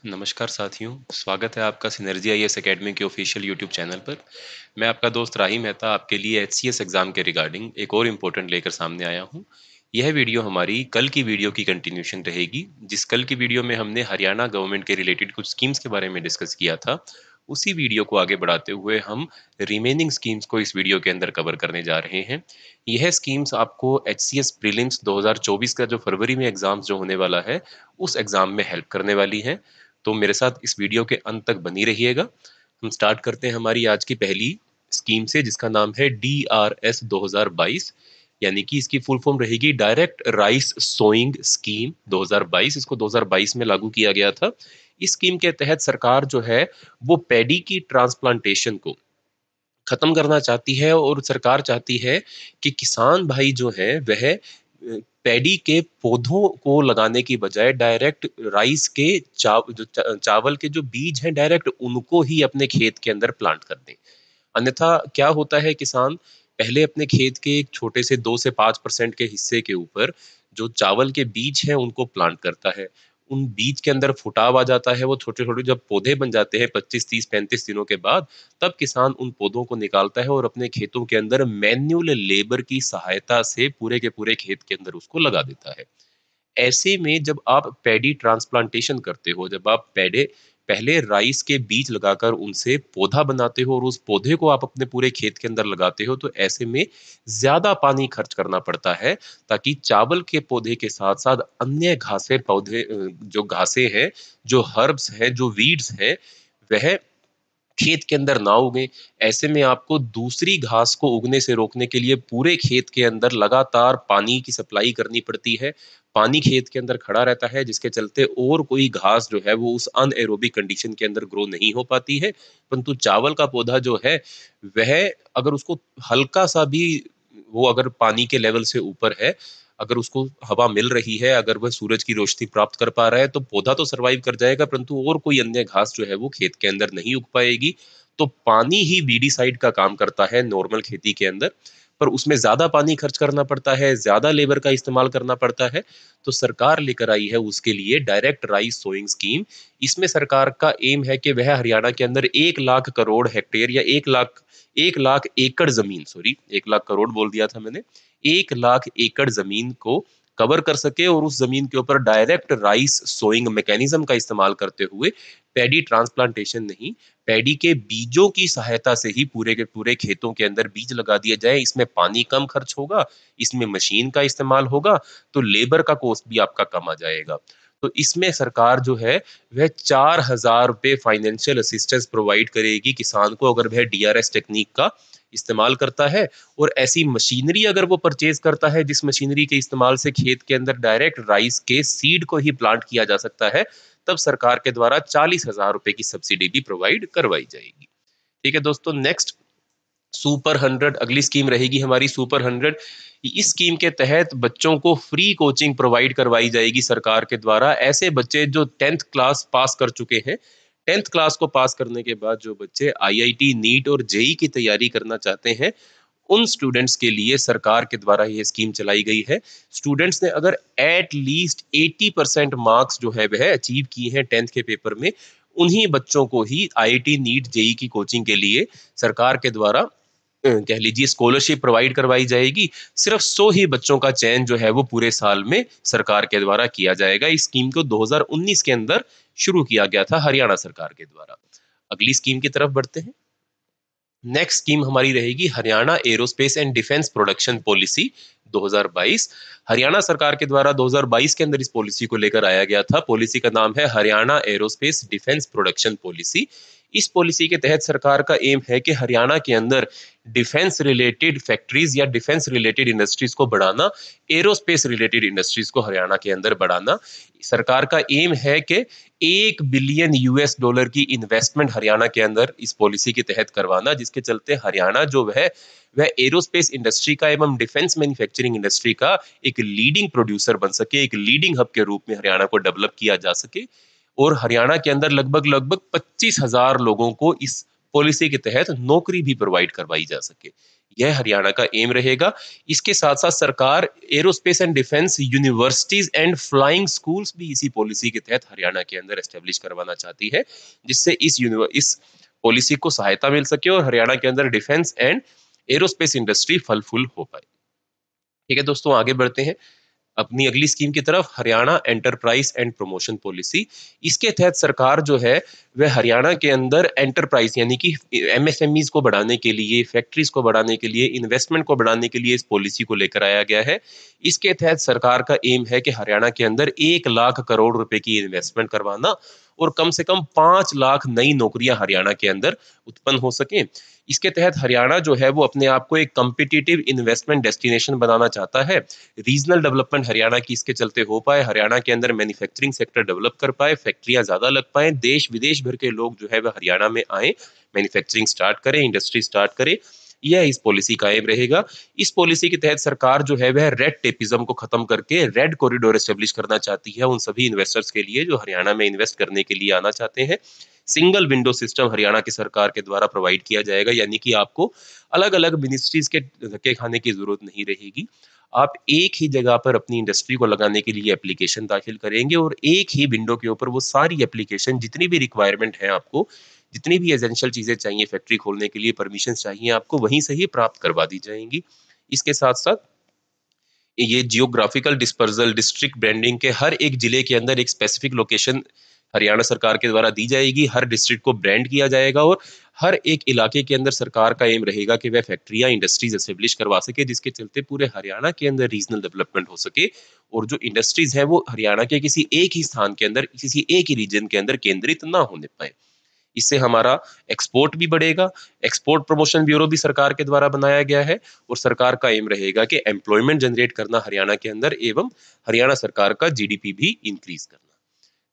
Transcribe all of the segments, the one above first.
नमस्कार साथियों, स्वागत है आपका सिनर्जी आईएएस एकेडमी के ऑफिशियल यूट्यूब चैनल पर। मैं आपका दोस्त राही मेहता आपके लिए एचसीएस एग्जाम के रिगार्डिंग एक और इम्पोर्टेंट लेकर सामने आया हूं। यह वीडियो हमारी कल की वीडियो की कंटिन्यूशन रहेगी, जिस कल की वीडियो में हमने हरियाणा गवर्नमेंट के रिलेटेड कुछ स्कीम्स के बारे में डिस्कस किया था। उसी वीडियो को आगे बढ़ाते हुए हम रिमेनिंग स्कीम्स को इस वीडियो के अंदर कवर करने जा रहे हैं। यह स्कीम्स आपको एचसीएस प्रीलिम्स 2024 का जो फरवरी में एग्जाम जो होने वाला है, उस एग्जाम में हेल्प करने वाली है। तो मेरे साथ इस वीडियो के अंत तक बनी रहिएगा। हम स्टार्ट करते हैं हमारी आज की पहली स्कीम से, जिसका नाम है DRS 2022, यानी कि इसकी फुल फॉर्म रहेगी डायरेक्ट राइस सोइंग स्कीम 2022। इसको 2022 में लागू किया गया था। इस स्कीम के तहत सरकार जो है वो पैडी की ट्रांसप्लांटेशन को खत्म करना चाहती है, और सरकार चाहती है कि किसान भाई जो है वह पैडी के पौधों को लगाने की बजाय डायरेक्ट राइस के चावल के जो बीज हैं डायरेक्ट उनको ही अपने खेत के अंदर प्लांट कर दें। अन्यथा क्या होता है, किसान पहले अपने खेत के एक छोटे से 2 से 5% के हिस्से के ऊपर जो चावल के बीज हैं उनको प्लांट करता है। उन बीज के अंदर फुटाव आ जाता है, वो छोटे छोटे जब पौधे बन जाते हैं 25 30 35 दिनों के बाद, तब किसान उन पौधों को निकालता है और अपने खेतों के अंदर मैन्युअल लेबर की सहायता से पूरे के पूरे खेत के अंदर उसको लगा देता है। ऐसे में जब आप पैडी ट्रांसप्लांटेशन करते हो, जब आप पैडे पहले राइस के बीज लगाकर उनसे पौधा बनाते हो और उस पौधे को आप अपने पूरे खेत के अंदर लगाते हो, तो ऐसे में ज्यादा पानी खर्च करना पड़ता है, ताकि चावल के पौधे के साथ साथ अन्य घासे पौधे जो घासें हैं, जो हर्ब्स हैं, जो वीड्स हैं, वह खेत के अंदर ना उगे। ऐसे में आपको दूसरी घास को उगने से रोकने के लिए पूरे खेत के अंदर लगातार पानी की सप्लाई करनी पड़ती है। पानी खेत के अंदर खड़ा रहता है, जिसके चलते और कोई घास जो है वो उस अनएरोबिक कंडीशन के अंदर ग्रो नहीं हो पाती है। परंतु चावल का पौधा जो है वह, अगर उसको हल्का सा भी, वो अगर पानी के लेवल से ऊपर है, अगर उसको हवा मिल रही है, अगर वह सूरज की रोशनी प्राप्त कर पा रहा है, तो पौधा तो सरवाइव कर जाएगा, परंतु और कोई अन्य घास जो है वो खेत के अंदर नहीं उग पाएगी। तो पानी ही वीडीसाइड का काम करता है नॉर्मल खेती के अंदर, पर उसमें ज्यादा पानी खर्च करना पड़ता है, ज्यादा लेबर का इस्तेमाल करना पड़ता है। तो सरकार लेकर आई है उसके लिए डायरेक्ट राइस सोइंग स्कीम। इसमें सरकार का एम है कि वह हरियाणा के अंदर 1 लाख करोड़ हेक्टेयर या 1 लाख एकड़ जमीन, सॉरी 1 लाख करोड़ बोल दिया था मैंने, 1 लाख एकड़ जमीन को कवर कर सके, और उस जमीन के ऊपर डायरेक्ट राइस सोइंग मैकेनिज्म का इस्तेमाल करते हुए पैडी ट्रांसप्लांटेशन नहीं, पैडी के बीजों की सहायता से ही पूरे के पूरे खेतों के अंदर बीज लगा दिया जाए। इसमें पानी कम खर्च होगा, इसमें मशीन का इस्तेमाल होगा, तो लेबर का कॉस्ट भी आपका कम आ जाएगा। तो इसमें सरकार जो है वह 4,000 रुपये फाइनेंशियल असिस्टेंस प्रोवाइड करेगी किसान को, अगर वह डीआरएस टेक्निक का इस्तेमाल करता है। और ऐसी मशीनरी अगर वो परचेज करता है जिस मशीनरी के इस्तेमाल से खेत के अंदर डायरेक्ट राइस के सीड को ही प्लांट किया जा सकता है, तब सरकार के द्वारा 40,000 रुपए की सब्सिडी भी प्रोवाइड करवाई जाएगी। ठीक है दोस्तों, नेक्स्ट सुपर 100 अगली स्कीम रहेगी हमारी सुपर 100। इस स्कीम के तहत बच्चों को फ्री कोचिंग प्रोवाइड करवाई जाएगी सरकार के द्वारा। ऐसे बच्चे जो 10th क्लास पास कर चुके हैं, 10th क्लास को पास करने के बाद जो बच्चे आईआईटी नीट और जेई की तैयारी करना चाहते हैं, उन स्टूडेंट्स के लिए सरकार के द्वारा ये स्कीम चलाई गई है। स्टूडेंट्स ने अगर एट लीस्ट 80% मार्क्स जो है वह अचीव किए हैं 10th के पेपर में, उन्हीं बच्चों को ही आईआईटी नीट जेई की कोचिंग के लिए सरकार के द्वारा कह लीजिए स्कॉलरशिप प्रोवाइड करवाई जाएगी। सिर्फ 100 ही बच्चों का चयन जो है वो पूरे साल में सरकार के द्वारा किया जाएगा। इस स्कीम को 2019 के अंदर शुरू किया गया था हरियाणा सरकार के द्वारा। अगली स्कीम की तरफ बढ़ते हैं। नेक्स्ट स्कीम हमारी रहेगी Haryana aerospace and defence production policy 2022। Haryana सरकार के द्वारा 2022 के अंदर इस पॉलिसी को लेकर आया गया था। पॉलिसी का नाम है Haryana aerospace defence production policy. इस पॉलिसी के तहत सरकार का एम है कि हरियाणा के अंदर डिफेंस रिलेटेड फैक्ट्रीज या डिफेंस रिलेटेड इंडस्ट्रीज को बढ़ाना, एरोस्पेस रिलेटेड इंडस्ट्रीज को हरियाणा के अंदर बढ़ाना। सरकार का एम है कि $1 बिलियन की इन्वेस्टमेंट हरियाणा के अंदर इस पॉलिसी के तहत करवाना, जिसके चलते हरियाणा जो है वह एरोस्पेस इंडस्ट्री का एवं डिफेंस मैन्युफैक्चरिंग इंडस्ट्री का एक लीडिंग प्रोड्यूसर बन सके, एक लीडिंग हब के रूप में हरियाणा को डेवलप किया जा सके। और हरियाणा के अंदर लगभग लगभग 25,000 लोगों को इस पॉलिसी के तहत नौकरी भी प्रोवाइड करवाई जा सके। यह हरियाणा का एम रहेगा। इसके साथ साथ सरकार aerospace and defence universities and flying schools भी इसी पॉलिसी के तहत हरियाणा के अंदर एस्टेब्लिश करवाना चाहती है, जिससे इस पॉलिसी को सहायता मिल सके और हरियाणा के अंदर डिफेंस एंड एरोस्पेस इंडस्ट्री फल फूल हो पाए। ठीक है दोस्तों, आगे बढ़ते हैं अपनी अगली स्कीम की तरफ, Haryana enterprise and promotion policy. इसके तहत सरकार जो है वह हरियाणा के अंदर एंटरप्राइज यानी कि एमएसएमईज को बढ़ाने के लिए, फैक्ट्रीज को बढ़ाने के लिए, इन्वेस्टमेंट को बढ़ाने के लिए इस पॉलिसी को लेकर आया गया है। इसके तहत सरकार का एम है कि हरियाणा के अंदर 1 लाख करोड़ रुपए की इन्वेस्टमेंट करवाना और कम से कम 5 लाख नई नौकरियां हरियाणा के अंदर उत्पन्न हो सके। इसके तहत हरियाणा जो है वो अपने आप को एक कम्पिटिटिव इन्वेस्टमेंट डेस्टिनेशन बनाना चाहता है। रीजनल डेवलपमेंट हरियाणा की इसके चलते हो पाए, हरियाणा के अंदर मैन्युफैक्चरिंग सेक्टर डेवलप कर पाए, फैक्ट्रियां ज्यादा लग पाए, देश विदेश भर के लोग जो है वह हरियाणा में आए, मैन्युफैक्चरिंग स्टार्ट करें, इंडस्ट्री स्टार्ट करें। यह इस पॉलिसी का एम रहेगा। इस पॉलिसी के तहत सरकार जो है वह रेड टेपिज्म को खत्म करके रेड कॉरिडोर एस्टेब्लिश करना चाहती है उन सभी इन्वेस्टर्स के लिए जो हरियाणा में इन्वेस्ट करने के लिए आना चाहते हैं। सिंगल विंडो सिस्टम हरियाणा की सरकार के द्वारा प्रोवाइड किया जाएगा, यानी कि आपको अलग अलग मिनिस्ट्रीज के धक्के खाने की जरूरत नहीं रहेगी। आप एक ही जगह पर अपनी इंडस्ट्री को लगाने के लिए एप्लीकेशन दाखिल करेंगे और एक ही विंडो के ऊपर वो सारी एप्लीकेशन, जितनी भी रिक्वायरमेंट है आपको, जितनी भी एसेंशियल चीजें चाहिए फैक्ट्री खोलने के लिए, परमिशन चाहिए आपको, वहीं से ही प्राप्त करवा दी जाएंगी। इसके साथ साथ ये जियोग्राफिकल डिस्पर्सल, डिस्ट्रिक्ट ब्रांडिंग के हर एक जिले के अंदर एक स्पेसिफिक लोकेशन हरियाणा सरकार के द्वारा दी जाएगी। हर डिस्ट्रिक्ट को ब्रांड किया जाएगा और हर एक इलाके के अंदर सरकार का एम रहेगा कि वह फैक्ट्रियां, इंडस्ट्रीज एस्टेब्लिश करवा सके, जिसके चलते पूरे हरियाणा के अंदर रीजनल डेवलपमेंट हो सके और जो इंडस्ट्रीज है वो हरियाणा के किसी एक ही स्थान के अंदर, किसी एक ही रीजन के अंदर केंद्रित ना होने पाए। इससे हमारा एक्सपोर्ट भी बढ़ेगा। एक्सपोर्ट प्रमोशन ब्यूरो भी सरकार के द्वारा बनाया गया है और सरकार का एम रहेगा कि एम्प्लॉयमेंट जनरेट करना हरियाणा के अंदर एवं हरियाणा सरकार का जीडीपी भी इंक्रीज करना।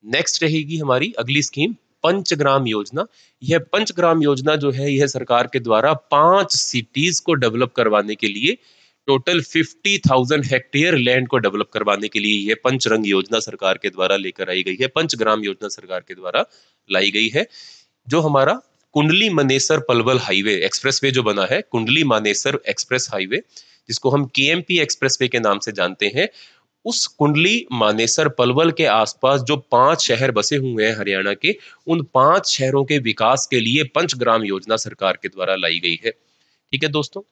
नेक्स्ट रहेगी हमारी अगली स्कीम पंचग्राम योजना। यह पंचग्राम योजना जो है यह सरकार के द्वारा 5 सिटीज को डेवलप करवाने के लिए, टोटल 50,000 हेक्टेयर लैंड को डेवलप करवाने के लिए यह पंचरंग योजना सरकार के द्वारा लेकर आई गई है। पंचग्राम योजना सरकार के द्वारा लाई गई है। जो हमारा कुंडली मानेसर पलवल हाईवे एक्सप्रेसवे जो बना है, कुंडली मानेसर एक्सप्रेस हाईवे, जिसको हम केएमपी एक्सप्रेसवे के नाम से जानते हैं, उस कुंडली मानेसर पलवल के आसपास जो 5 शहर बसे हुए हैं हरियाणा के, उन 5 शहरों के विकास के लिए पंचग्राम योजना सरकार के द्वारा लाई गई है। ठीक है दोस्तों,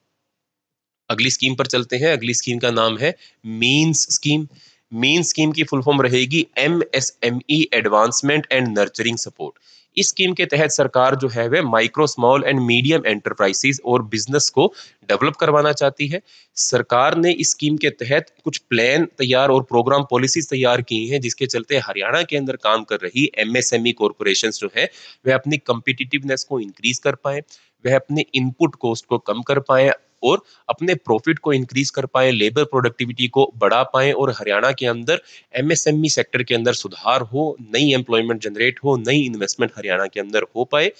अगली स्कीम पर चलते हैं। अगली स्कीम का नाम है मीन्स स्कीम। मीन स्कीम की फुल फॉर्म रहेगी MSME advancement and nurturing support. इस स्कीम के तहत सरकार जो है वह micro, small and medium enterprises और बिजनेस को डेवलप करवाना चाहती है। सरकार ने इस स्कीम के तहत कुछ प्लान तैयार और प्रोग्राम पॉलिसीज तैयार की हैं, जिसके चलते हरियाणा के अंदर काम कर रही एमएसएमई कॉरपोरेशंस जो है वह अपनी कंपिटिटिवनेस को इंक्रीज कर पाए, वह अपने इनपुट कॉस्ट को कम कर पाए और अपने प्रॉफिट को इंक्रीज कर पाए, लेबर प्रोडक्टिविटी को बढ़ा पाए और हरियाणा के अंदर एमएसएमई सेक्टर के अंदर सुधार हो, नई एम्प्लॉयमेंट जनरेट हो, नई इन्वेस्टमेंट हरियाणा के अंदर हो पाए।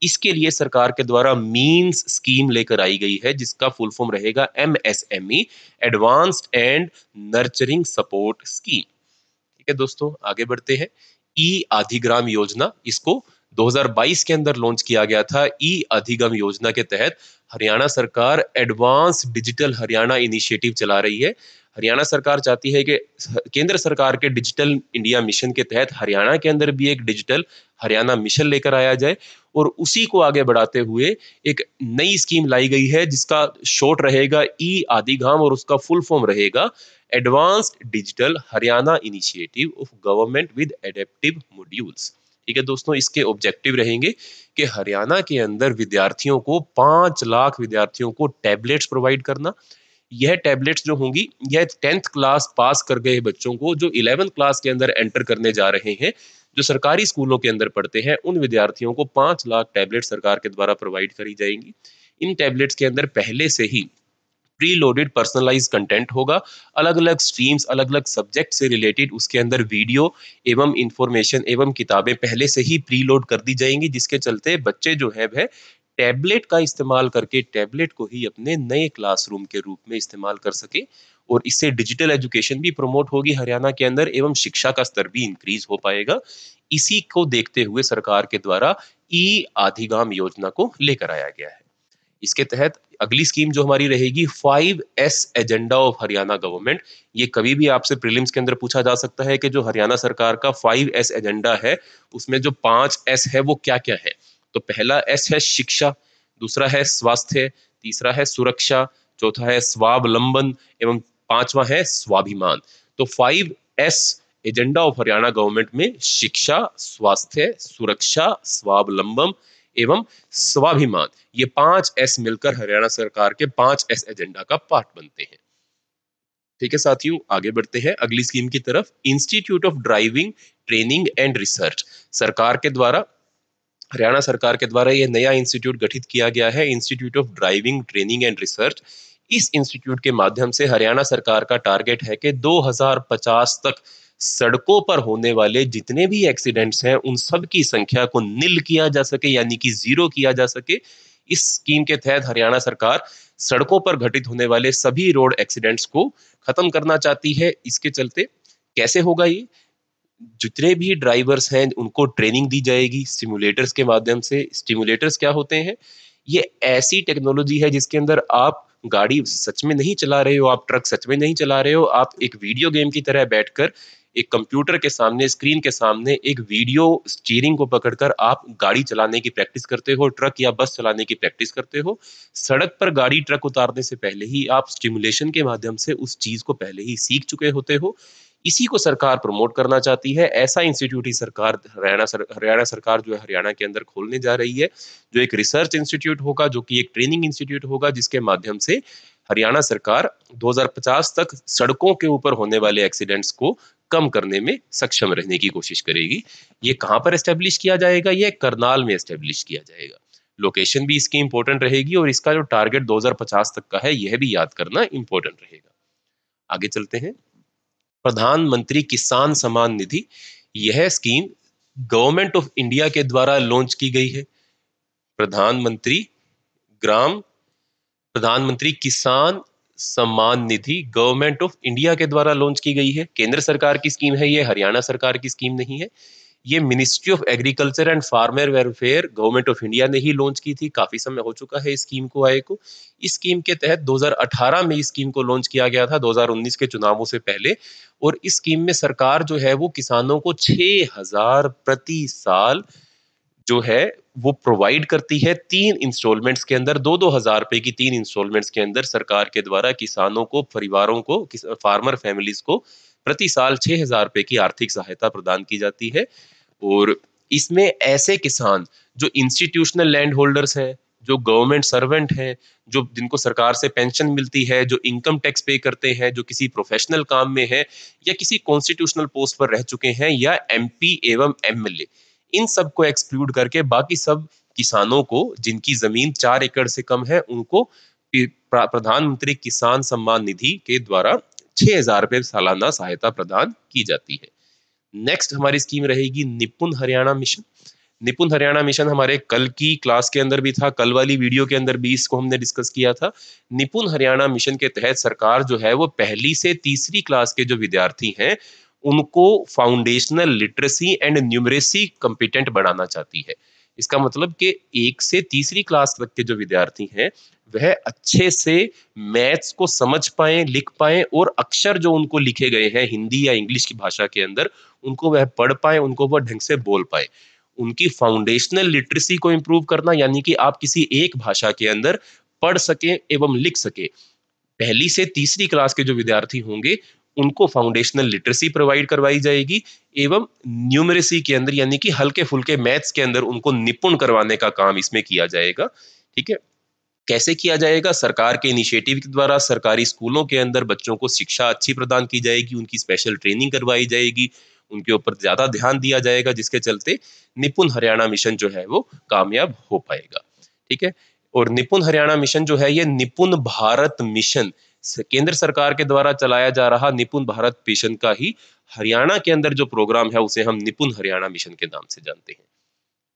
इसके लिए सरकार के द्वारा मीन्स स्कीम लेकर आई गई है, जिसका फुल फॉर्म रहेगा MSME advanced and nurturing support scheme. ठीक है दोस्तों, आगे बढ़ते हैं। ई अधिग्राम योजना, इसको 2022 के अंदर लॉन्च किया गया था। ई अधिगम योजना के तहत हरियाणा सरकार एडवांस डिजिटल हरियाणा इनिशिएटिव चला रही है। हरियाणा सरकार चाहती है कि केंद्र सरकार के डिजिटल इंडिया मिशन के तहत हरियाणा के अंदर भी एक डिजिटल हरियाणा मिशन लेकर आया जाए और उसी को आगे बढ़ाते हुए एक नई स्कीम लाई गई है, जिसका शॉर्ट रहेगा ई आदिगाम और उसका फुल फॉर्म रहेगा advanced digital Haryana initiative of government with adaptive modules. ठीक है दोस्तों, इसके ऑब्जेक्टिव रहेंगे कि हरियाणा के अंदर विद्यार्थियों को 5 लाख विद्यार्थियों को टैबलेट्स प्रोवाइड करना। यह टैबलेट्स जो होंगी, यह 10th क्लास पास कर गए बच्चों को जो 11th क्लास के अंदर एंटर करने जा रहे हैं, जो सरकारी स्कूलों के अंदर पढ़ते हैं, उन विद्यार्थियों को 5 लाख टैबलेट सरकार के द्वारा प्रोवाइड करी जाएंगी। इन टैबलेट्स के अंदर पहले से ही प्री लोडेड पर्सनलाइज कंटेंट होगा। अलग अलग स्ट्रीम्स, अलग अलग सब्जेक्ट से रिलेटेड उसके अंदर वीडियो एवं इंफॉर्मेशन एवं किताबें पहले से ही प्री लोड कर दी जाएंगी, जिसके चलते बच्चे जो है वह टैबलेट का इस्तेमाल करके टैबलेट को ही अपने नए क्लासरूम के रूप में इस्तेमाल कर सके और इससे डिजिटल एजुकेशन भी प्रमोट होगी हरियाणा के अंदर एवं शिक्षा का स्तर भी इंक्रीज हो पाएगा। इसी को देखते हुए सरकार के द्वारा ई आधिगाम योजना को लेकर आया गया है। इसके तहत अगली स्कीम जो हमारी रहेगी 5S agenda of Haryana government. ये कभी भी आपसे प्रीलिम्स के अंदर पूछा जा सकता है कि जो हरियाणा सरकार का 5S एजेंडा है उसमें जो 5S है वो क्या क्या है। तो पहला एस है शिक्षा, दूसरा है स्वास्थ्य, तीसरा है सुरक्षा, चौथा है स्वावलंबन एवं पांचवा है स्वाभिमान। तो 5S agenda of Haryana government में शिक्षा, स्वास्थ्य, सुरक्षा, स्वावलंबन एवं स्वाभिमान, ये 5S मिलकर हरियाणा सरकार के 5S एजेंडा का पार्ट बनते हैं। ठीक है साथियों, आगे बढ़ते हैं अगली स्कीम की तरफ। Institute of driving training and research, सरकार के द्वारा, हरियाणा सरकार के द्वारा यह नया इंस्टीट्यूट गठित किया गया है, institute of driving training and research. इस इंस्टीट्यूट के माध्यम से हरियाणा सरकार का टारगेट है कि 2050 तक सड़कों पर होने वाले जितने भी एक्सीडेंट्स हैं उन सब की संख्या को नील किया जा सके, यानी कि जीरो किया जा सके। इस स्कीम के तहत हरियाणा सरकार सड़कों पर घटित होने वाले सभी रोड एक्सीडेंट्स को खत्म करना चाहती है। इसके चलते कैसे होगा ये, जितने भी ड्राइवर्स हैं उनको ट्रेनिंग दी जाएगी सिमुलेटर्स के माध्यम से। स्टिमुलेटर्स क्या होते हैं, ये ऐसी टेक्नोलॉजी है जिसके अंदर आप गाड़ी सच में नहीं चला रहे हो, आप ट्रक सच में नहीं चला रहे हो, आप एक वीडियो गेम की तरह बैठकर एक कंप्यूटर के सामने, स्क्रीन के सामने एक वीडियो स्टीयरिंग को पकड़कर आप गाड़ी चलाने की प्रैक्टिस करते हो, ट्रक या बस चलाने की प्रैक्टिस करते हो। सड़क पर गाड़ी ट्रक उतारने से पहले ही आप स्टिमुलेशन के माध्यम से उस चीज को पहले ही सीख चुके होते हो। इसी को सरकार प्रमोट करना चाहती है। ऐसा इंस्टीट्यूट ही सरकार हरियाणा सरकार जो है हरियाणा के अंदर खोलने जा रही है, जो एक रिसर्च इंस्टीट्यूट होगा, जो कि एक ट्रेनिंग इंस्टीट्यूट होगा, जिसके माध्यम से हरियाणा सरकार 2050 तक सड़कों के ऊपर होने वाले एक्सीडेंट्स को कम करने में सक्षम रहने की कोशिश करेगी। ये कहां पर एस्टेब्लिश किया जाएगा, ये करनाल में एस्टेब्लिश किया जाएगा। लोकेशन भी इसकी इंपॉर्टेंट रहेगी और इसका जो टारगेट 2050 तक का है यह भी याद करना इंपॉर्टेंट रहेगा। आगे चलते हैं, प्रधानमंत्री किसान सम्मान निधि, यह स्कीम गवर्नमेंट ऑफ इंडिया के द्वारा लॉन्च की गई है। प्रधानमंत्री ग्राम प्रधानमंत्री किसान Samman Nidhi government of India के द्वारा लॉन्च की गई है। केंद्र सरकार की स्कीम है, ये हरियाणा सरकार की स्कीम नहीं है। ये ministry of agriculture and farmer welfare government of India ने ही लॉन्च की थी। काफी समय हो चुका है इस स्कीम को आए को। इस स्कीम के तहत 2018 में इस स्कीम को लॉन्च किया गया था, 2019 के चुनावों से पहले। और इस स्कीम में सरकार जो है वो किसानों को 6,000 प्रति साल जो है वो प्रोवाइड करती है। 3 इंस्टॉलमेंट्स के अंदर 2-2 हजार रुपए की 3 इंस्टॉलमेंट्स के अंदर सरकार के द्वारा किसानों को, परिवारों को, फार्मर फैमिलीज को प्रति साल 6,000 रुपए की आर्थिक सहायता प्रदान की जाती है। और इसमें ऐसे किसान जो इंस्टीट्यूशनल लैंड होल्डर्स हैं, जो गवर्नमेंट सर्वेंट हैं, जो जिनको सरकार से पेंशन मिलती है, जो इनकम टैक्स पे करते हैं, जो किसी प्रोफेशनल काम में है या किसी कॉन्स्टिट्यूशनल पोस्ट पर रह चुके हैं, या एमपी एवं एमएलए, इन सब को एक्सक्लूड करके बाकी सब किसानों को जिनकी जमीन 4 एकड़ से कम है उनको प्रधानमंत्री किसान सम्मान निधि के द्वारा 6,000 रुपए सालाना सहायता प्रदान की जाती है। नेक्स्ट हमारी स्कीम रहेगी निपुण हरियाणा मिशन। निपुण हरियाणा मिशन हमारे कल की क्लास के अंदर भी था, कल वाली वीडियो के अंदर भी इसको हमने डिस्कस किया था। निपुण हरियाणा मिशन के तहत सरकार जो है वो पहली से तीसरी क्लास के जो विद्यार्थी हैं उनको foundational literacy and numeracy competent बनाना चाहती है। इसका मतलब कि 1 से तीसरी क्लास तक के जो विद्यार्थी हैं वह अच्छे से मैथ्स को समझ पाएं, लिख पाएं, और अक्षर जो उनको लिखे गए हैं हिंदी या इंग्लिश की भाषा के अंदर उनको वह पढ़ पाए, उनको वह ढंग से बोल पाए। उनकी फाउंडेशनल लिटरेसी को इंप्रूव करना, यानी कि आप किसी एक भाषा के अंदर पढ़ सकें एवं लिख सके। पहली से तीसरी क्लास के जो विद्यार्थी होंगे उनको फाउंडेशनल लिटरेसी प्रोवाइड करवाई जाएगी एवं न्यूमरेसी के अंदर, यानी कि हल्के फुल्के मैथ्स के अंदर उनको निपुण करवाने का काम इसमें किया जाएगा। ठीक है, कैसे किया जाएगा? सरकार के इनिशिएटिव के द्वारा सरकारी स्कूलों के अंदर बच्चों को शिक्षा अच्छी प्रदान की जाएगी, उनकी स्पेशल ट्रेनिंग करवाई जाएगी, उनके ऊपर ज्यादा ध्यान दिया जाएगा, जिसके चलते निपुण हरियाणा मिशन जो है वो कामयाब हो पाएगा। ठीक है, और निपुण हरियाणा मिशन जो है ये निपुण भारत मिशन, केंद्र सरकार के द्वारा चलाया जा रहा निपुण भारत मिशन का ही हरियाणा के अंदर जो प्रोग्राम है उसे हम निपुण हरियाणा मिशन के नाम से जानते हैं।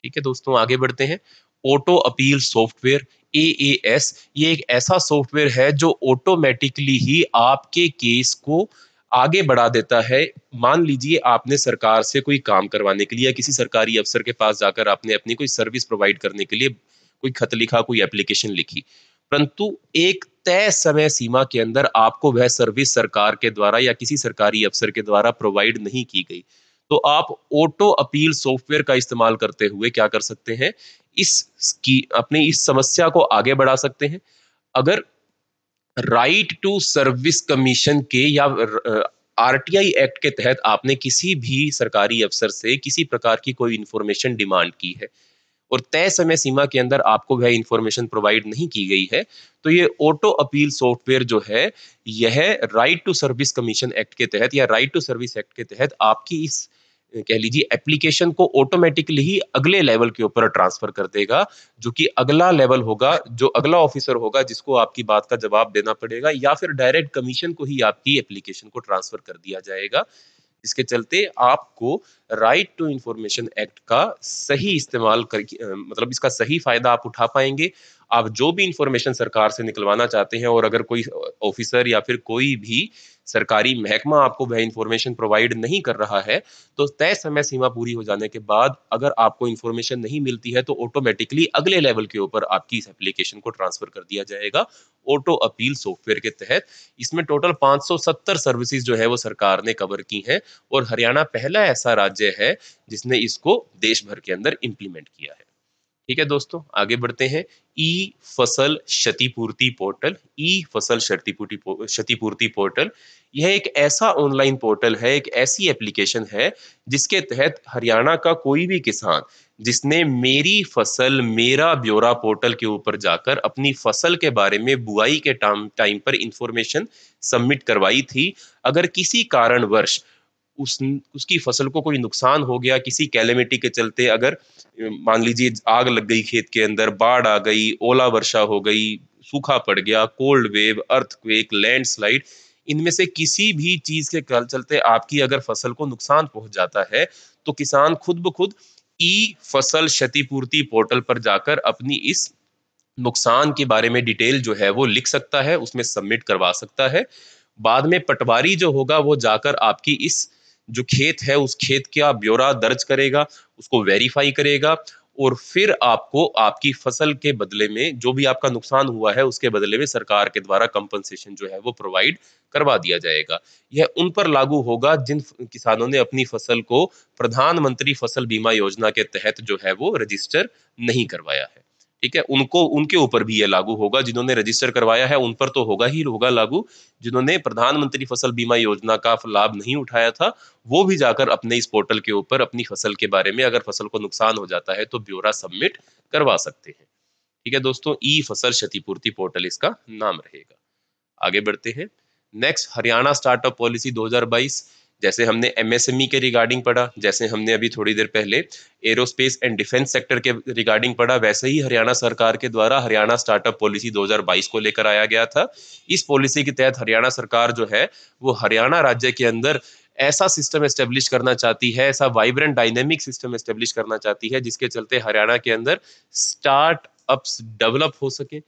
ठीक है दोस्तों, आगे बढ़ते हैं। ऑटो अपील सॉफ्टवेयर AAS, ये एक ऐसा सॉफ्टवेयर है जो ऑटोमेटिकली ही आपके केस को आगे बढ़ा देता है। मान लीजिए आपने सरकार से कोई काम करवाने के लिए या किसी सरकारी अफसर के पास जाकर आपने अपनी कोई सर्विस प्रोवाइड करने के लिए कोई खत लिखा, कोई एप्लीकेशन लिखी, परंतु एक तय समय सीमा के अंदर आपको वह सर्विस सरकार के द्वारा या किसी सरकारी अफसर के द्वारा प्रोवाइड नहीं की गई, तो आप ऑटो अपील सॉफ्टवेयर का इस्तेमाल करते हुए क्या कर सकते हैं, अपनी इस समस्या को आगे बढ़ा सकते हैं। अगर राइट टू सर्विस कमीशन के या आरटीआई एक्ट के तहत आपने किसी भी सरकारी अफसर से किसी प्रकार की कोई इंफॉर्मेशन डिमांड की है और तय समय सीमा के अंदर आपको वह इंफॉर्मेशन प्रोवाइड नहीं की गई है, तो ये ऑटो अपील सॉफ्टवेयर जो है, यह right to service commission act के तहत या राइट टू सर्विस एक्ट के तहत आपकी इस कह लीजिए एप्लीकेशन को ऑटोमेटिकली ही अगले लेवल के ऊपर ट्रांसफर कर देगा, जो कि अगला लेवल होगा, जो अगला ऑफिसर होगा जिसको आपकी बात का जवाब देना पड़ेगा, या फिर डायरेक्ट कमीशन को ही आपकी एप्लीकेशन को ट्रांसफर कर दिया जाएगा। इसके चलते आपको राइट टू इंफॉर्मेशन एक्ट का सही इस्तेमाल करके मतलब इसका सही फायदा आप उठा पाएंगे। आप जो भी इंफॉर्मेशन सरकार से निकलवाना चाहते हैं और अगर कोई ऑफिसर या फिर कोई भी सरकारी महकमा आपको वह इंफॉर्मेशन प्रोवाइड नहीं कर रहा है, तो तय समय सीमा पूरी हो जाने के बाद अगर आपको इंफॉर्मेशन नहीं मिलती है, तो ऑटोमेटिकली अगले लेवल के ऊपर आपकी इस एप्लीकेशन को ट्रांसफर कर दिया जाएगा ऑटो अपील सॉफ्टवेयर के तहत। इसमें टोटल 570 सर्विसेज जो है वो सरकार ने कवर की हैं और हरियाणा पहला ऐसा राज्य है जिसने इसको देश भर के अंदर इंप्लीमेंट किया है। ठीक है दोस्तों, आगे बढ़ते हैं। ई फसल क्षतिपूर्ति पोर्टल। ई फसल क्षतिपूर्ति पोर्टल यह एक ऐसा ऑनलाइन पोर्टल है, एक ऐसी एप्लीकेशन है जिसके तहत हरियाणा का कोई भी किसान जिसने मेरी फसल मेरा ब्यौरा पोर्टल के ऊपर जाकर अपनी फसल के बारे में बुआई के टाइम पर इंफॉर्मेशन सबमिट करवाई थी, अगर किसी कारणवश उसकी फसल को कोई नुकसान हो गया किसी कैलेमिटी के चलते, अगर मान लीजिए आग लग गई खेत के अंदर, बाढ़ आ गई, ओला वर्षा हो गई, सूखा पड़ गया, कोल्ड वेव, अर्थक्वेक, लैंडस्लाइड, इनमें से किसी भी चीज के चलते आपकी अगर फसल को नुकसान पहुंच जाता है, तो किसान खुद ब खुद ई फसल क्षतिपूर्ति पोर्टल पर जाकर अपनी इस नुकसान के बारे में डिटेल जो है वो लिख सकता है, उसमें सबमिट करवा सकता है। बाद में पटवारी जो होगा वो जाकर आपकी इस जो खेत है उस खेत का ब्यौरा दर्ज करेगा, उसको वेरीफाई करेगा और फिर आपको आपकी फसल के बदले में जो भी आपका नुकसान हुआ है उसके बदले में सरकार के द्वारा कंपनसेशन जो है वो प्रोवाइड करवा दिया जाएगा। यह उन पर लागू होगा जिन किसानों ने अपनी फसल को प्रधानमंत्री फसल बीमा योजना के तहत जो है वो रजिस्टर नहीं करवाया है। ठीक है, उनको उनके ऊपर भी ये लागू होगा। जिन्होंने रजिस्टर करवाया है उन पर तो होगा ही होगा लागू, जिन्होंने प्रधानमंत्री फसल बीमा योजना का लाभ नहीं उठाया था वो भी जाकर अपने इस पोर्टल के ऊपर अपनी फसल के बारे में अगर फसल को नुकसान हो जाता है तो ब्यौरा सबमिट करवा सकते हैं। ठीक है दोस्तों, ई फसल क्षतिपूर्ति पोर्टल इसका नाम रहेगा। आगे बढ़ते हैं। Next, Haryana startup policy 2022। जैसे हमने एमएसएमई के रिगार्डिंग पढ़ा, जैसे हमने अभी थोड़ी देर पहले एरोस्पेस एंड डिफेंस सेक्टर के रिगार्डिंग पढ़ा, वैसे ही हरियाणा सरकार के द्वारा हरियाणा स्टार्टअप पॉलिसी 2022 को लेकर आया गया था। इस पॉलिसी के तहत हरियाणा सरकार जो है वो हरियाणा राज्य के अंदर ऐसा सिस्टम एस्टेब्लिश करना चाहती है, ऐसा वाइब्रेंट डायनेमिक सिस्टम एस्टेब्लिश करना चाहती है जिसके चलते हरियाणा के अंदर स्टार्टअप्स डेवलप हो सके।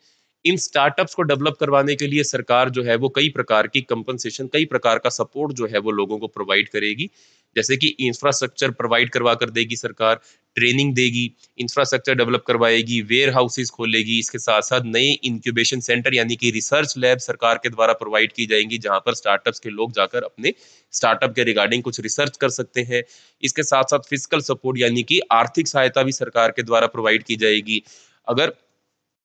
इन स्टार्टअप्स को डेवलप करवाने के लिए सरकार जो है वो कई प्रकार की कंपनसेशन, कई प्रकार का सपोर्ट जो है वो लोगों को प्रोवाइड करेगी। जैसे कि इंफ्रास्ट्रक्चर प्रोवाइड करवा कर देगी सरकार, ट्रेनिंग देगी, इंफ्रास्ट्रक्चर डेवलप करवाएगी, वेयर हाउसेज खोलेगी, इसके साथ साथ नए इंक्यूबेशन सेंटर यानी कि रिसर्च लैब सरकार के द्वारा प्रोवाइड की जाएंगी, जहां पर स्टार्टअप्स के लोग जाकर अपने स्टार्टअप के रिगार्डिंग कुछ रिसर्च कर सकते हैं। इसके साथ साथ फिजिकल सपोर्ट यानी कि आर्थिक सहायता भी सरकार के द्वारा प्रोवाइड की जाएगी। अगर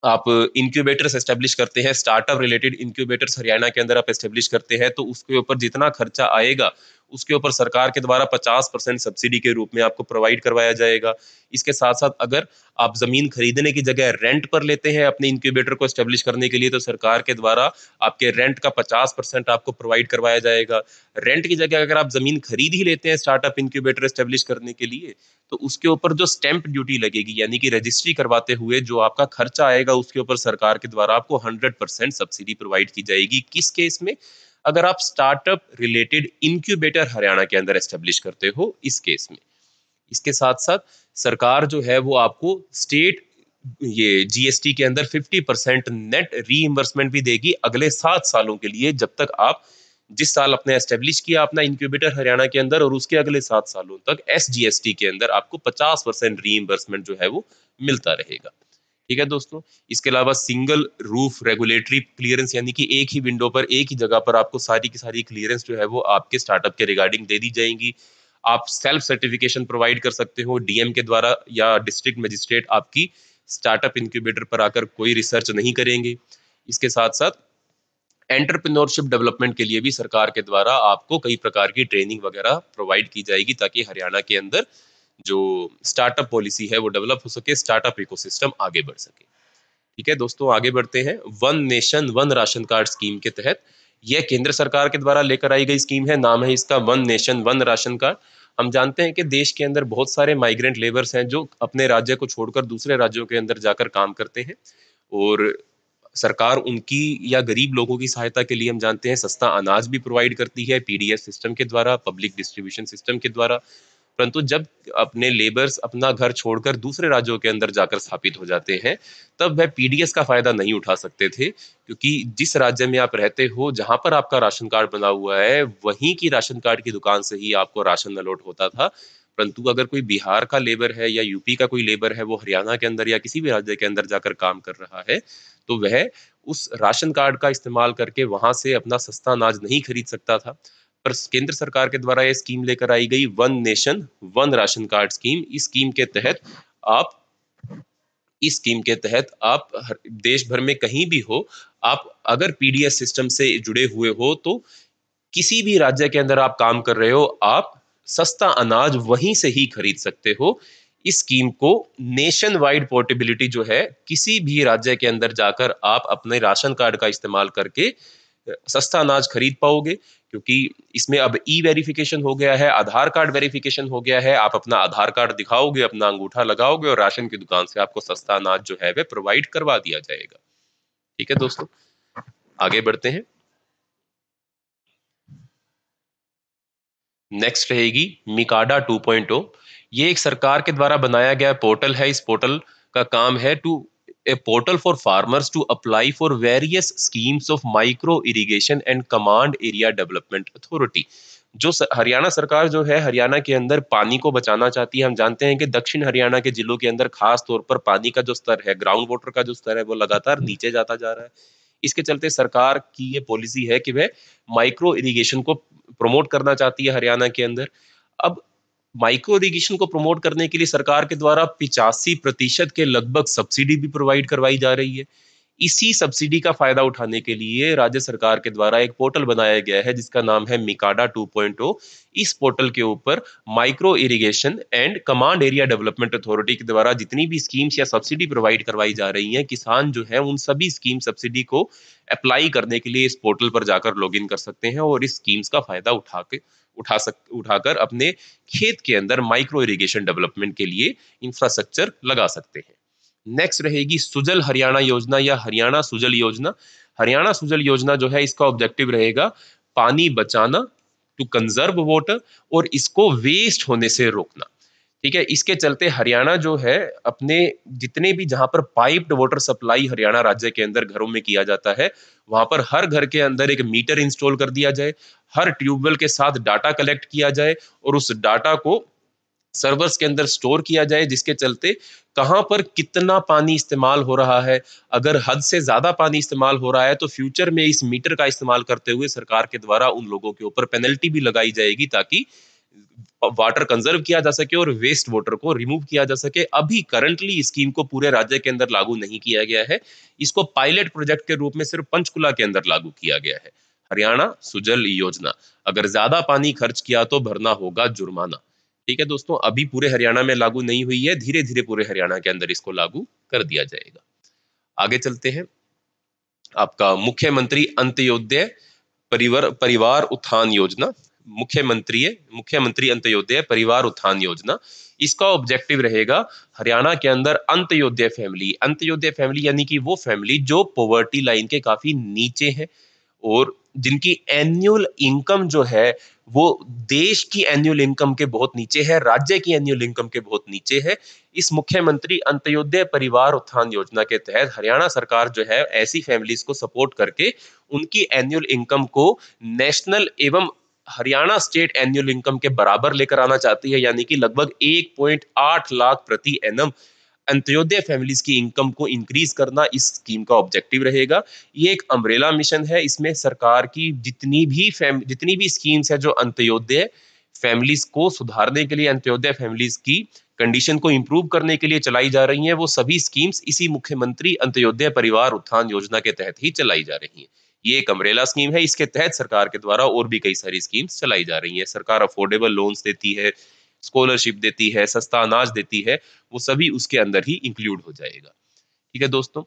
आप इंक्यूबेटर्स एस्टेब्लिश करते हैं, स्टार्टअप रिलेटेड इंक्यूबेटर्स हरियाणा के अंदर आप एस्टेब्लिश करते हैं, तो उसके ऊपर जितना खर्चा आएगा उसके ऊपर सरकार के द्वारा 50% सब्सिडी के रूप में आपको प्रोवाइड करवाया जाएगा। इसके साथ साथ अगर आप जमीन खरीदने की जगह रेंट पर लेते हैं अपने इंक्यूबेटर को एस्टेब्लिश करने के लिए, तो सरकार के द्वारा आपके रेंट का 50% आपको प्रोवाइड करवाया जाएगा। रेंट की जगह अगर आप जमीन खरीद ही लेते हैं स्टार्टअप इंक्यूबेटर एस्टेब्लिश करने के लिए, तो उसके ऊपर जो स्टैंप ड्यूटी लगेगी यानी कि रजिस्ट्री करवाते हुए जो आपका खर्चा आएगा उसके ऊपर सरकार के द्वारा आपको 100% सब्सिडी प्रोवाइड की जाएगी। किस केस में? अगर आप स्टार्टअप रिलेटेड इंक्यूबेटर हरियाणा के अंदर एस्टेब्लिश करते हो, इस केस में। इसके साथ साथ सरकार जो है वो आपको स्टेट ये जीएसटी के अंदर 50% नेट रीइंबर्समेंट भी देगी अगले 7 सालों के लिए, जब तक आप जिस साल आपने एस्टेब्लिश किया अपना इंक्यूबेटर हरियाणा के अंदर, और उसके अगले 7 सालों तक SGST के अंदर आपको 50% रीइंबर्समेंट जो है वो मिलता रहेगा। ठीक है दोस्तों। इसके अलावा सिंगल रूफ रेगुलेटरी क्लियरेंस, यानी कि एक ही विंडो पर एक ही जगह पर आपको सारी की सारी क्लियरेंस जो है वो आपके स्टार्टअप के रिगार्डिंग दे दी जाएंगी। आप सेल्फ सर्टिफिकेशन प्रोवाइड कर सकते हो डीएम के द्वारा, या डिस्ट्रिक्ट मजिस्ट्रेट आपकी स्टार्टअप इंक्यूबेटर पर आकर कोई रिसर्च नहीं करेंगे। इसके साथ साथ एंटरप्रेन्योरशिप डेवलपमेंट के लिए भी सरकार के द्वारा आपको कई प्रकार की ट्रेनिंग वगैरह प्रोवाइड की जाएगी, ताकि हरियाणा के अंदर जो स्टार्टअप पॉलिसी है वो डेवलप हो सके, स्टार्टअप इकोसिस्टम आगे बढ़ सके। ठीक है दोस्तों, आगे बढ़ते हैं। One nation one ration card scheme के तहत, यह केंद्र सरकार के द्वारा लेकर आई गई स्कीम है। नाम है इसका one nation one ration card. हम जानते हैं कि देश के अंदर बहुत सारे माइग्रेंट लेबर्स हैं जो अपने राज्य को छोड़कर दूसरे राज्यों के अंदर जाकर काम करते हैं, और सरकार उनकी या गरीब लोगों की सहायता के लिए हम जानते हैं सस्ता अनाज भी प्रोवाइड करती है पीडीएस सिस्टम के द्वारा, पब्लिक डिस्ट्रीब्यूशन सिस्टम के द्वारा। परंतु जब अपने लेबर्स अपना घर छोड़कर दूसरे राज्यों के अंदर जाकर स्थापित हो जाते हैं, तब वह पीडीएस का फायदा नहीं उठा सकते थे, क्योंकि जिस राज्य में आप रहते हो, जहां पर आपका राशन कार्ड बना हुआ है, वहीं की राशन कार्ड की दुकान से ही आपको राशन अलॉट होता था। परंतु अगर कोई बिहार का लेबर है या यूपी का कोई लेबर है, वो हरियाणा के अंदर या किसी भी राज्य के अंदर जाकर काम कर रहा है, तो वह उस राशन कार्ड का इस्तेमाल करके वहां से अपना सस्ता अनाज नहीं खरीद सकता था। पर केंद्र सरकार के द्वारा ये स्कीम लेकर आई गई, one nation one ration card scheme. आप इस स्कीम के तहत आप देश भर में कहीं भी हो, आप अगर पीडीएस सिस्टम से जुड़े हुए हो, तो किसी भी राज्य के अंदर आप काम कर रहे हो, आप सस्ता अनाज वहीं से ही खरीद सकते हो। इस स्कीम को नेशन वाइड पोर्टेबिलिटी जो है, किसी भी राज्य के अंदर जाकर आप अपने राशन कार्ड का इस्तेमाल करके सस्ता अनाज खरीद पाओगे, क्योंकि इसमें अब ई वेरिफिकेशन हो गया है, आधार कार्ड वेरिफिकेशन हो गया है। आप अपना आधार कार्ड दिखाओगे, अपना अंगूठा लगाओगे, और राशन की दुकान से आपको सस्ता अनाज जो है वह प्रोवाइड करवा दिया जाएगा। ठीक है दोस्तों, आगे बढ़ते हैं। नेक्स्ट रहेगी मिकाडा 2.0। ये एक सरकार के द्वारा बनाया गया पोर्टल है। इस पोर्टल का काम है to a portal for farmers to apply for various schemes of micro irrigation and command area development authority. Haryana सरकार जो है, हरियाणा के अंदर पानी को बचाना चाहती है। हम जानते हैं कि दक्षिण हरियाणा के जिलों के अंदर खास तौर पर पानी का जो स्तर है, ग्राउंड वाटर का जो स्तर है, वो लगातार नीचे जाता जा रहा है। इसके चलते सरकार की ये पॉलिसी है कि वह माइक्रो इरिगेशन को प्रमोट करना चाहती है हरियाणा के अंदर। अब माइक्रो इरिगेशन को प्रमोट करने के लिए सरकार के द्वारा 85% के लगभग सब्सिडी भी प्रोवाइड करवाई जा रही है। इसी सब्सिडी का फायदा उठाने के लिए राज्य सरकार के द्वारा एक पोर्टल बनाया गया है, जिसका नाम है मिकाडा 2.0। इस पोर्टल के ऊपर micro irrigation and command area development authority के द्वारा जितनी भी स्कीम्स या सब्सिडी प्रोवाइड करवाई जा रही हैं, किसान जो है उन सभी स्कीम सब्सिडी को अप्लाई करने के लिए इस पोर्टल पर जाकर लॉगिन कर सकते हैं, और इस स्कीम्स का फायदा उठाकर अपने खेत के अंदर माइक्रो इरिगेशन डेवलपमेंट के लिए इंफ्रास्ट्रक्चर लगा सकते हैं। नेक्स्ट रहेगी सुजल हरियाणा योजना या हरियाणा सुजल योजना। हरियाणा सुजल योजना जो है, इसका ऑब्जेक्टिव रहेगा पानी बचाना, टू कंजर्व वाटर, और इसको वेस्ट होने से रोकना। ठीक है, इसके चलते हरियाणा जो है अपने जितने भी जहां पर पाइप्ड वाटर सप्लाई हरियाणा राज्य के अंदर घरों में किया जाता है, वहां पर हर घर के अंदर एक मीटर इंस्टॉल कर दिया जाए, हर ट्यूबवेल के साथ डाटा कलेक्ट किया जाए, और उस डाटा को सर्वर्स के अंदर स्टोर किया जाए, जिसके चलते कहां पर कितना पानी इस्तेमाल हो रहा है, अगर हद से ज्यादा पानी इस्तेमाल हो रहा है, तो फ्यूचर में इस मीटर का इस्तेमाल करते हुए सरकार के द्वारा उन लोगों के ऊपर पेनल्टी भी लगाई जाएगी, ताकि वाटर कंजर्व किया जा सके और वेस्ट वाटर को रिमूव किया जा सके। अभी करंटली स्कीम को पूरे राज्य के अंदर लागू नहीं किया गया है, इसको पायलट प्रोजेक्ट के रूप में सिर्फ पंचकुला के अंदर लागू किया गया है। हरियाणा सुजल योजना, अगर ज्यादा पानी खर्च किया तो भरना होगा जुर्माना। ठीक है दोस्तों, अभी पूरे हरियाणा में लागू नहीं हुई है, धीरे धीरे पूरे हरियाणा के अंदर इसको लागू कर दिया जाएगा। आगे चलते हैं। आपका मुख्यमंत्री अंत्योदय परिवार उत्थान योजना, मुख्यमंत्री अंत्योदय परिवार उत्थान योजना। इसका ऑब्जेक्टिव रहेगा हरियाणा के अंदर अंत्योदय फैमिली यानी कि वो फैमिली जो पॉवर्टी लाइन के काफी नीचे है, और जिनकी एनुअल इनकम जो है वो देश की एनुअल इनकम के बहुत नीचे है, राज्य की एनुअल इनकम के बहुत नीचे है। इस मुख्यमंत्री अंत्योदय परिवार उत्थान योजना के तहत हरियाणा सरकार जो है ऐसी फैमिलीज को सपोर्ट करके उनकी एनुअल इनकम को नेशनल एवं हरियाणा स्टेट एनुअल इनकम के बराबर लेकर आना चाहती है, यानी कि लगभग 1.8 लाख प्रति एनम अंत्योदय फैमिलीज की इनकम को इंक्रीज करना इस स्कीम का ऑब्जेक्टिव रहेगा। ये एक अम्ब्रेला मिशन है, इसमें सरकार की जितनी भी स्कीम्स है जो अंत्योदय फैमिलीज को सुधारने के लिए, अंत्योदय फैमिलीज की कंडीशन को इंप्रूव करने के लिए चलाई जा रही हैं, वो सभी स्कीम्स इसी मुख्यमंत्री अंत्योदय परिवार उत्थान योजना के तहत ही चलाई जा रही हैं। ये एक अम्ब्रेला स्कीम है, इसके तहत सरकार के द्वारा और भी कई सारी स्कीम्स चलाई जा रही हैं। सरकार अफोर्डेबल लोन्स देती है, स्कॉलरशिप देती है, सस्ता अनाज देती है, वो सभी उसके अंदर ही इंक्लूड हो जाएगा। ठीक है दोस्तों।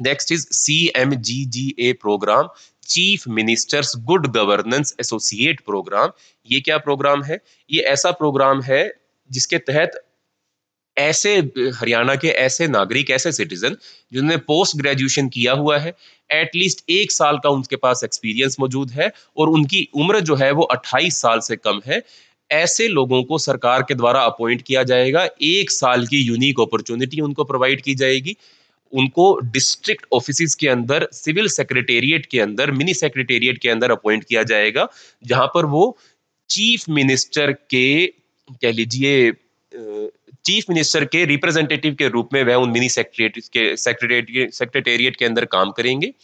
Next is CMGGA programme, chief ministers good governance associate programme. ये क्या प्रोग्राम है? ये ऐसा प्रोग्राम है जिसके तहत ऐसे हरियाणा के ऐसे नागरिक, ऐसे सिटीजन जिन्होंने पोस्ट ग्रेजुएशन किया हुआ है, एटलीस्ट 1 साल का उनके पास एक्सपीरियंस मौजूद है और उनकी उम्र जो है वो 28 साल से कम है, ऐसे लोगों को सरकार के द्वारा अपॉइंट किया जाएगा। 1 साल की यूनिक अपॉर्चुनिटी उनको प्रोवाइड की जाएगी। उनको डिस्ट्रिक्ट ऑफिस के अंदर, सिविल सेक्रेटेरिएट के अंदर, मिनी सेक्रेटेरिएट के अंदर अपॉइंट किया जाएगा, जहां पर वो चीफ मिनिस्टर के, कह लीजिए चीफ मिनिस्टर के रिप्रेजेंटेटिव के रूप में वह उन मिनी सेक्रेटेरिएट के अंदर काम करेंगे।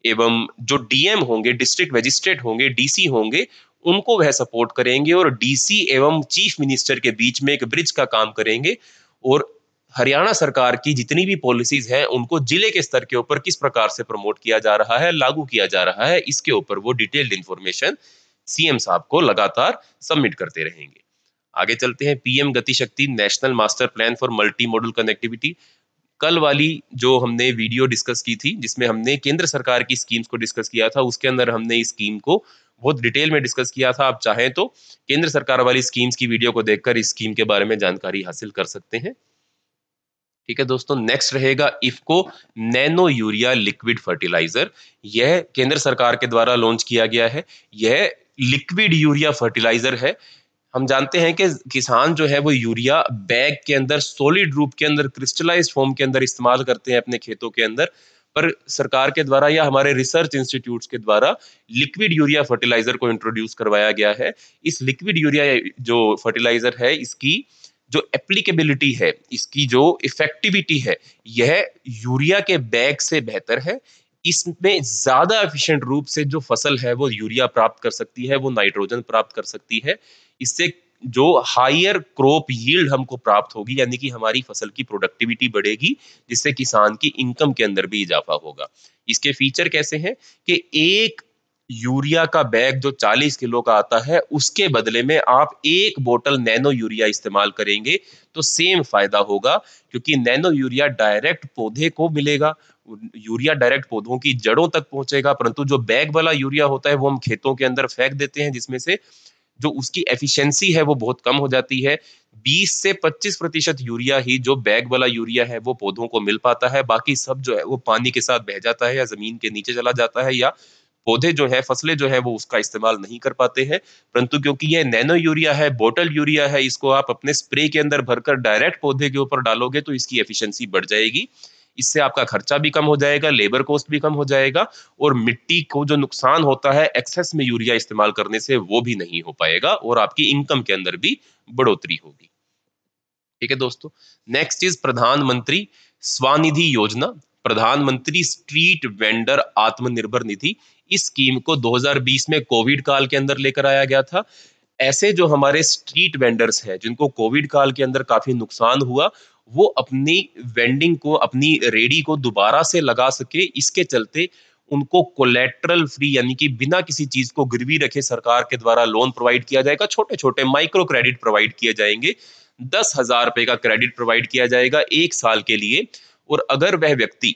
एवं जो डीएम होंगे, डिस्ट्रिक्ट मजिस्ट्रेट होंगे, डीसी होंगे, उनको वह सपोर्ट करेंगे और डीसी एवं चीफ मिनिस्टर के बीच में एक ब्रिज का काम करेंगे। और हरियाणा सरकार की जितनी भी पॉलिसीज हैं उनको जिले के स्तर के ऊपर किस प्रकार से प्रमोट किया जा रहा है, लागू किया जा रहा है, इसके ऊपर वो डिटेल्ड इंफॉर्मेशन सीएम साहब को लगातार सबमिट करते रहेंगे। आगे चलते हैं। पीएम गति शक्ति national master plan for multi modal connectivity. कल वाली जो हमने वीडियो डिस्कस की थी जिसमें हमने केंद्र सरकार की स्कीम्स को डिस्कस किया था, उसके अंदर हमने इस स्कीम को बहुत डिटेल में डिस्कस किया था। आप चाहें तो केंद्र सरकार वाली स्कीम्स की वीडियो को देखकर इस स्कीम के बारे में जानकारी हासिल कर सकते हैं। ठीक है दोस्तों। नेक्स्ट रहेगा IFFCO nano urea liquid fertiliser. यह केंद्र सरकार के द्वारा लॉन्च किया गया है। यह लिक्विड यूरिया फर्टिलाइजर है। हम जानते हैं कि किसान जो है वो यूरिया बैग के अंदर, सॉलिड रूप के अंदर, क्रिस्टलाइज्ड फॉर्म के अंदर इस्तेमाल करते हैं अपने खेतों के अंदर, पर सरकार के द्वारा या हमारे रिसर्च इंस्टीट्यूट्स के द्वारा लिक्विड यूरिया फर्टिलाइजर को इंट्रोड्यूस करवाया गया है। इस लिक्विड यूरिया जो फर्टिलाइजर है, इसकी जो एप्लीकेबिलिटी है, इसकी जो इफेक्टिविटी है, यह यूरिया के बैग से बेहतर है। इसमें ज्यादा एफिशिएंट रूप से जो फसल है वो यूरिया प्राप्त कर सकती है, वो नाइट्रोजन प्राप्त कर सकती है। इससे जो हायर क्रॉप यील्ड हमको प्राप्त होगी, यानी कि हमारी फसल की प्रोडक्टिविटी बढ़ेगी, जिससे किसान की इनकम के अंदर भी इजाफा होगा। इसके फीचर कैसे हैं कि एक यूरिया का बैग जो 40 किलो का आता है, उसके बदले में आप 1 बोतल नैनो यूरिया इस्तेमाल करेंगे तो सेम फायदा होगा, क्योंकि नैनो यूरिया डायरेक्ट पौधे को मिलेगा, यूरिया डायरेक्ट पौधों की जड़ों तक पहुंचेगा। परंतु जो बैग वाला यूरिया होता है वो हम खेतों के अंदर फेंक देते हैं, जिसमें से जो उसकी एफिशिएंसी है वो बहुत कम हो जाती है। 20 से 25% यूरिया ही जो बैग वाला यूरिया है वो पौधों को मिल पाता है, बाकी सब जो है वो पानी के साथ बह जाता है या जमीन के नीचे चला जाता है, या पौधे जो है, फसलें जो है वो उसका इस्तेमाल नहीं कर पाते हैं। परंतु क्योंकि ये नैनो यूरिया है, बोतल यूरिया है, इसको आप अपने स्प्रे के अंदर भरकर डायरेक्ट पौधे के ऊपर डालोगे तो इसकी एफिशिएंसी बढ़ जाएगी। इससे आपका खर्चा भी कम हो जाएगा, लेबर कॉस्ट भी कम हो जाएगा, और मिट्टी को जो नुकसान होता है एक्सेस में यूरिया इस्तेमाल करने से वो भी नहीं हो पाएगा, और आपकी इनकम के अंदर भी बढ़ोतरी होगी। ठीक है दोस्तों। नेक्स्ट इज प्रधानमंत्री स्वानिधि योजना, प्रधानमंत्री स्ट्रीट वेंडर आत्मनिर्भर निधि। इस स्कीम को 2020 में कोविड काल के अंदर लेकर आया गया था। ऐसे जो हमारे स्ट्रीट वेंडर्स हैं जिनको कोविड काल के अंदर काफी नुकसान हुआ, वो अपनी वेंडिंग को, अपनी रेडी को दोबारा से लगा सके, इसके चलते उनको कोलेट्रल फ्री, यानी कि बिना किसी चीज को गिरवी रखे सरकार के द्वारा लोन प्रोवाइड किया जाएगा। छोटे छोटे माइक्रो क्रेडिट प्रोवाइड किए जाएंगे। 10,000 रुपए का क्रेडिट प्रोवाइड किया जाएगा 1 साल के लिए। और अगर वह व्यक्ति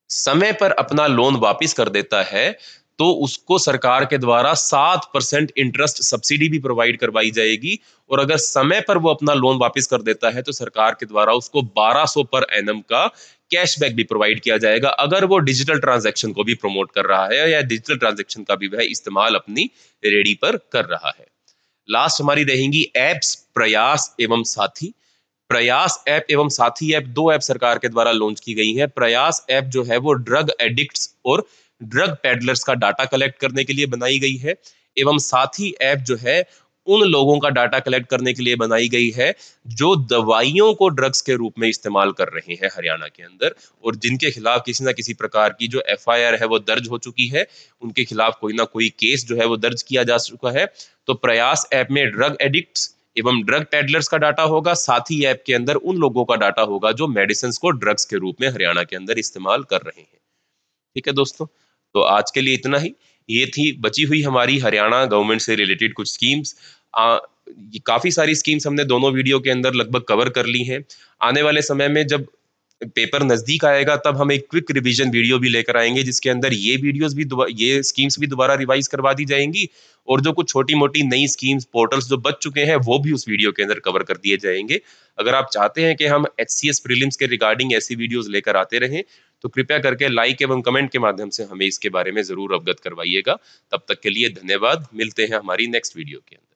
समय पर अपना लोन वापस कर देता है तो उसको सरकार के द्वारा 7% इंटरेस्ट सब्सिडी भी प्रोवाइड करवाई जाएगी, और अगर समय पर वो अपना लोन वापस कर देता है तो सरकार के द्वारा उसको 1200 पर एनम का कैशबैक भी प्रोवाइड किया जाएगा, अगर वो डिजिटल ट्रांजैक्शन को भी प्रमोट कर रहा है या डिजिटल ट्रांजैक्शन का भी वह इस्तेमाल अपनी रेडी पर कर रहा है। लास्ट हमारी रहेंगी एप्स प्रयास एवं साथी। प्रयास ऐप एवं साथी ऐप, दो ऐप सरकार के द्वारा लॉन्च की गई है। प्रयास ऐप जो है वो ड्रग एडिक्ट्स और ड्रग पेडलर्स का डाटा कलेक्ट करने के लिए बनाई गई है, एवं साथी ऐप जो है उन लोगों का डाटा कलेक्ट करने के लिए बनाई गई है जो दवाइयों को ड्रग्स के रूप में इस्तेमाल कर रहे हैं हरियाणा के अंदर, और जिनके खिलाफ किसी ना किसी प्रकार की जो एफआईआर है वो दर्ज हो चुकी है, उनके खिलाफ कोई ना कोई केस जो है वो दर्ज किया जा चुका है। तो प्रयास ऐप में ड्रग एडिक्ट्स एवं ड्रग पेडलर्स का डाटा होगा, साथ ही ऐप के अंदर उन लोगों का डाटा होगा जो मेडिसिन को ड्रग्स के रूप में हरियाणा के अंदर इस्तेमाल कर रहे हैं। ठीक है दोस्तों, तो आज के लिए इतना ही। ये थी बची हुई हमारी हरियाणा गवर्नमेंट से रिलेटेड कुछ स्कीम्स। काफी सारी स्कीम्स हमने दोनों वीडियो के अंदर लगभग कवर कर ली हैं। आने वाले समय में जब पेपर नजदीक आएगा तब हम एक क्विक रिवीजन वीडियो भी लेकर आएंगे, जिसके अंदर ये वीडियोस भी ये स्कीम्स भी दोबारा रिवाइज करवा दी जाएंगी, और जो कुछ छोटी मोटी नई स्कीम्स पोर्टल्स जो बच चुके हैं वो भी उस वीडियो के अंदर कवर कर दिए जाएंगे। अगर आप चाहते हैं कि हम एचसीएस प्रीलिम्स के रिगार्डिंग ऐसी वीडियोस लेकर आते रहें तो कृपया करके लाइक एवं कमेंट के माध्यम से हमें इसके बारे में जरूर अवगत करवाइएगा। तब तक के लिए धन्यवाद, मिलते हैं हमारी नेक्स्ट वीडियो के अंदर।